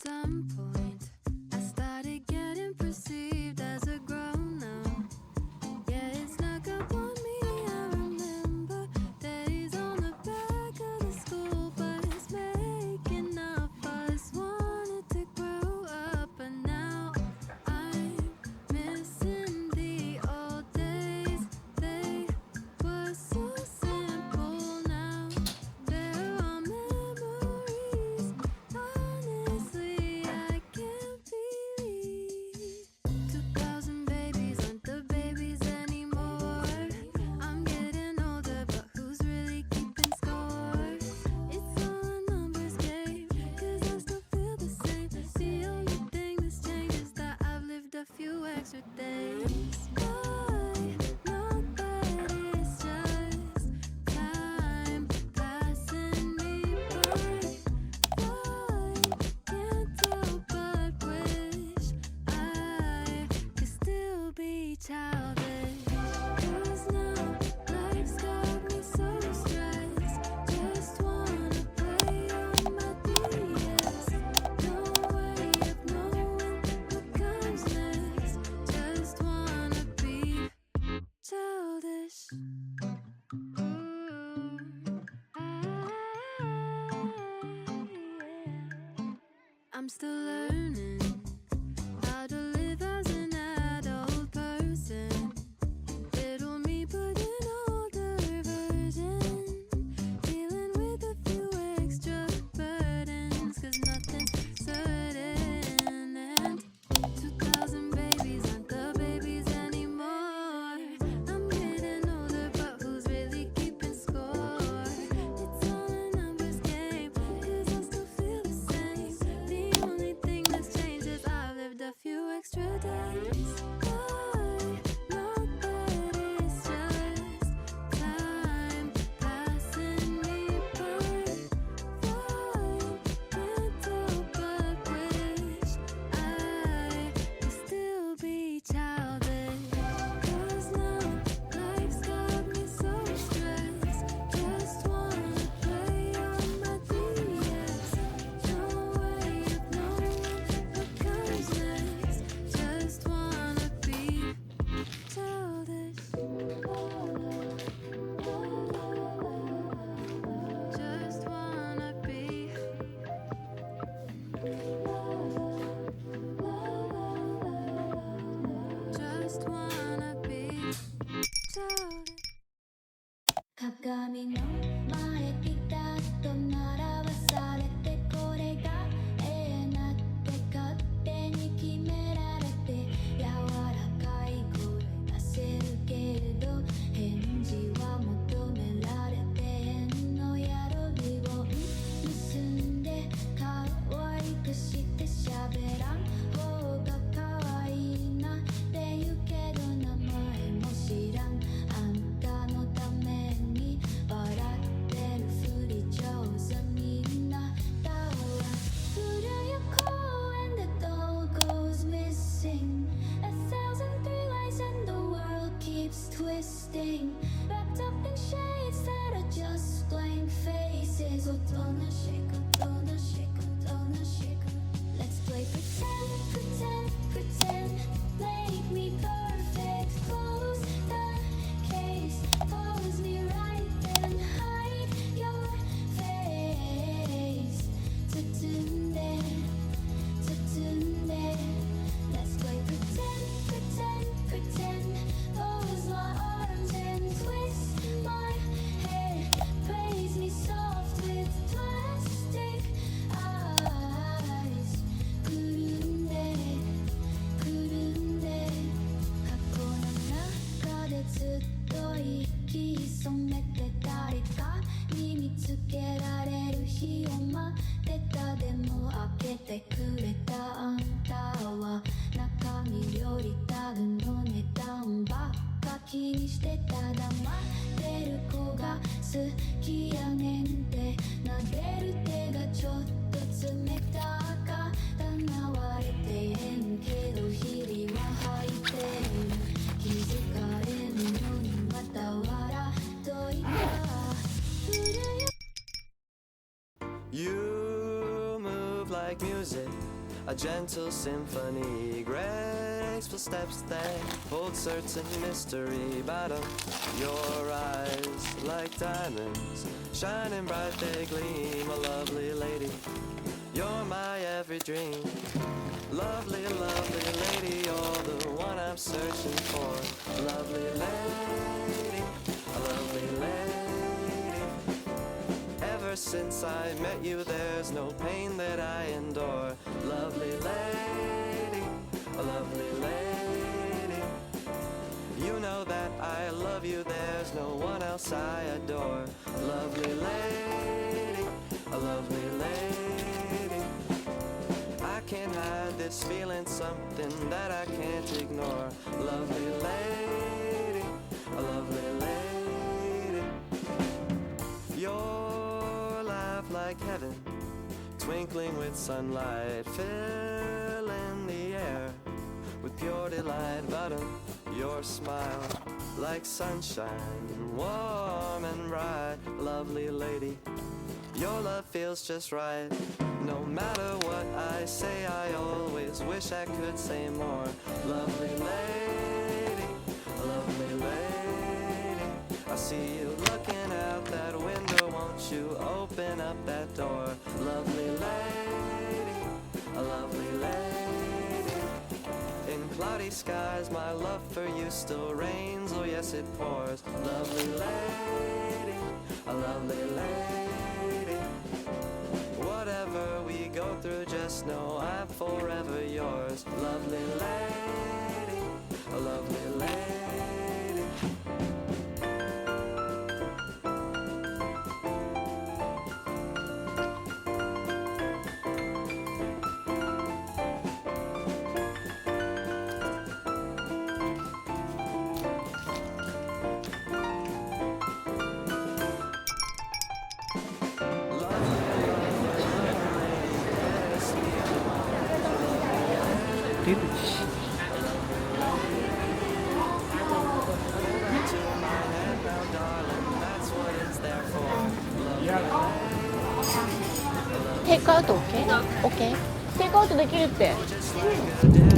some point, I started getting perceived as a grown-up. Yeah, it snuck up on me. I remember days on the back of the school bus, making up us wanted to grow up, but now I'm missing the old days. They were so simple. Now they're all memories. Honestly, I can't believe 2000 babies aren't the babies anymore. I'm getting older, but who's really keeping score? It's all a numbers game, 'cause I still feel the same. The only thing that's changed is that I've lived a few extra days. Why? Not that it's just time passing me by. Why? Can't help but wish I could still be childish. 'Cause now life's got me so stressed. Just wanna play on my DS. No way of knowing what comes next. Just wanna be childish. I'm still learning how to live as an adult person. Little me, but an older version. Dealing with a few extra burdens, 'cause nothing's certain. And 2000 babies aren't the babies anymore. I'm getting older, but who's really keeping score? It's all a numbers game, 'cause I still feel the same. The only thing that's changed is I've lived a few extra days. Why? Not that it's just time passing me by. Why? Can't help but wish I could still be childish. 'Cause now life's got me so stressed. Just wanna play on my DS. No way of knowing what comes next. Just wanna be childish. Just wanna be. Just wanna be childish. 鏡の前ピタッと並ばされて、これが永遠だって勝手に決められて、柔らかい声出せるけれど、返事は求められて変のやろりを結んで、可愛くして喋らん方が可愛いなって言うけど、名前も知らんあんたのために笑ってるふり上手になったわ。古谷公園で doll goes missing. 1,003 lies and the world keeps twisting. Wrapped up in shades that are just blank faces. おとなしく、おとなしく、おとなしく。Let's play pretend, pretend, pretend. Make me perfect. Close the case. Pose me right and hide your face. 包んで、包んで。Let's play pretend, pretend, pretend. Close my arms and twist my head. Praise me soft with plastic eyes. くるんで、くるんで。箱の中でずっと息潜めて、誰かに見つけられる日を待ってた。でも開けてくれたあんたは、中身よりタグの値段ばっか気にしてた。黙ってる子が好きやねんって、撫でる手がちょっと冷たかったな。割れてへんけど日々は吐いてる。気づかれんのにまた笑っといた。古谷 You move like music a gentle symphony, graceful steps that hold certain mystery. Bottom, your eyes like diamonds, shining bright they gleam. A lovely lady, you're my every dream. Lovely, lovely lady, you're the one I'm searching for. Lovely lady, a lovely lady. Ever since I met you, there's no pain that I endure. Lovely lady, a lovely lady. You know that I love you, there's no one else I adore. Lovely lady, a lovely lady. I can't hide this feeling, something that I can't ignore. Lovely lady, a lovely lady. Your laugh like heaven, twinkling with sunlight, filling the air with pure delight. Bottom, your smile like sunshine, warm and bright. Lovely lady, your love feels just right. No matter what I say, I always wish I could say more. Lovely lady, lovely lady. I see you looking out that window, won't you open up that door? Lovely lady, a lovely lady. In cloudy skies, my love for you still reigns, oh yes it pours. Lovely lady, a lovely lady. Whatever we go through, just know I'm forever yours. Lovely lady, a lovely lady.テイクアウト OK？OK？ テイクアウトできるって。